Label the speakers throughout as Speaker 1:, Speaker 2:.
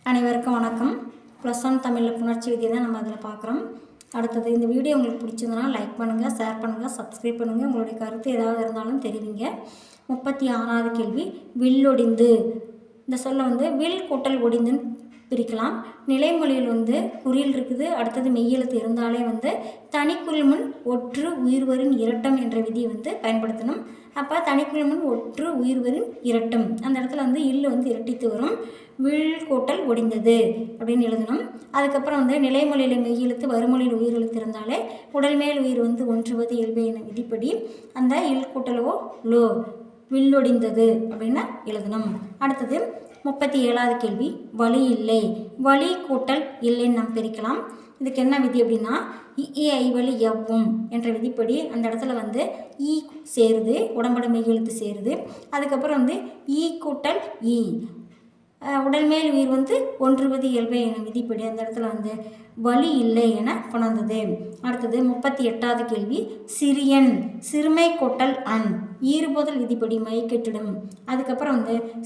Speaker 1: அனைவருக்கும் வணக்கம். +1 தமிழில் புணர்ச்சி விதியை தான் நம்ம அதில் பார்க்குறோம். அடுத்தது இந்த வீடியோ உங்களுக்கு பிடிச்சிருந்தனா லைக் பண்ணுங்கள், ஷேர் பண்ணுங்கள், சப்ஸ்கிரைப் பண்ணுங்கள். உங்களுடைய கருத்து ஏதாவது இருந்தாலும் தெரிவிங்க. 36வது கேள்வி, வில்லொடிந்து. இந்த சொல்ல வில் கூட்டல் ஒடிந்துன்னு பிரிக்கலாம். நிலைமொழியில் குறில் இருக்குது, அடுத்தது மெய்யெழுத்து இருந்தாலே தனிக்குறில் முன் ஒற்று உயிர்வரின் இரட்டம் என்ற விதியை பயன்படுத்தணும். அப்போ தனிக்குறில் முன் ஒற்று உயிர்வரின் இரட்டம், அந்த இடத்துல இல்லு இரட்டித்து வரும். வில் கூட்டல் ஒடிந்தது அப்படின்னு எழுதணும். அதுக்கப்புறம் நிலைமொழியில் மெய்யெழுத்து வறுமொழியில் உயிரெழுத்து இருந்தாலே உடல் மேல் உயிர் ஒன்றுவது இயல்பு என விதிப்படி அந்த இல் கூட்டலோ லோ வில்லொடிந்தது அப்படின்னு எழுதணும். அடுத்தது 37வது கேள்வி, வலி இல்லை. வலி கூட்டல் இல்லைன்னு நாம் பிரிக்கலாம். இதுக்கு என்ன விதி அப்படின்னா, ஐ வலி எவ்வும் என்ற விதிப்படி அந்த இடத்துல ஈ சேருது, உடம்பட மெய்யெழுத்து சேருது. அதுக்கப்புறம் ஈ கூட்டல் ஈ உடல் மேல் உயிர் ஒன்றுவது இயல்பு என விதிப்படி அந்த இடத்துல வலி இல்லை என கொண்டது. அடுத்தது 38வது கேள்வி, சிறியன். சிறுமை கூட்டல் அன் ஈறுபோதல் விதிப்படி மை கெட்டிடும். அதுக்கப்புறம்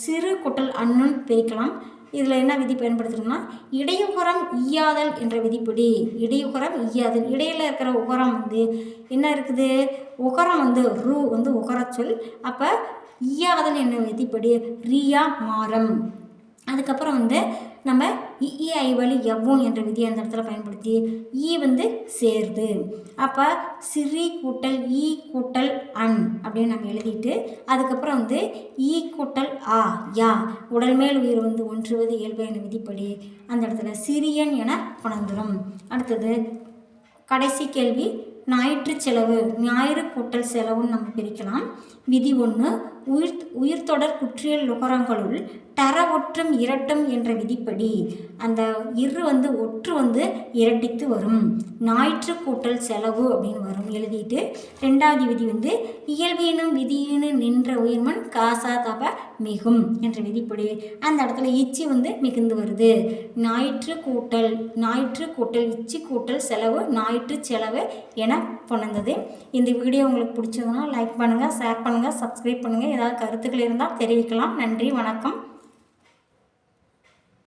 Speaker 1: சிறு கூட்டல் அன்னுன்னு பிரிக்கலாம். இதில் என்ன விதி பயன்படுத்துகிறோம்னா, இடையுகரம் ஈயாதல் என்ற விதிப்படி இடையுகரம் ஈயாதல், இடையில் இருக்கிற உகரம் என்ன இருக்குது, உகரம் ரூ உகரச்சொல். அப்போ ஈயாதல் என்ற விதிப்படி ரியா மாறம். அதுக்கப்புறம் நம்ம ஐ வலி எவ்வும் என்ற விதியை அந்த இடத்துல பயன்படுத்தி ஈ சேருது. அப்போ சிறி கூட்டல் ஈ கூட்டல் அன் அப்படின்னு நம்ம எழுதிட்டு அதுக்கப்புறம் ஈ கூட்டல் ஆ யா உடல் மேல் உயிர் ஒன்றுவது இயல்பு என விதிப்படி அந்த இடத்துல சிறியன் என கொணந்துடும். அடுத்தது கடைசி கேள்வி, ஞாயிற்று செலவு. ஞாயிறு கூட்டல் செலவுன்னு நம்ம பிரிக்கலாம். விதி 1, உயிர்த்தொடர் குற்றியல் லுகரங்களுள் தர ஒற்றும் இரட்டும் என்ற விதிப்படி அந்த இரு ஒற்று இரட்டித்து வரும். ஞாயிற்று கூட்டல் செலவு அப்படின்னு வரும் எழுதிட்டு, 2வது விதி இயல்பினும் விதியினு நின்ற உயிர்மன் காசா தப மிகும் என்ற விதிப்படி அந்த இடத்துல இச்சி மிகுந்து வருது. ஞாயிற்று கூட்டல் இச்சி கூட்டல் செலவு ஞாயிற்று செலவு என கொண்டது. இந்த வீடியோ உங்களுக்கு பிடிச்சதுன்னா லைக் பண்ணுங்கள், ஷேர் பண்ணுங்கள், சப்ஸ்கிரைப் பண்ணுங்கள். ஏதாவது கருத்துக்கள் இருந்தால் தெரிவிக்கலாம். நன்றி, வணக்கம்.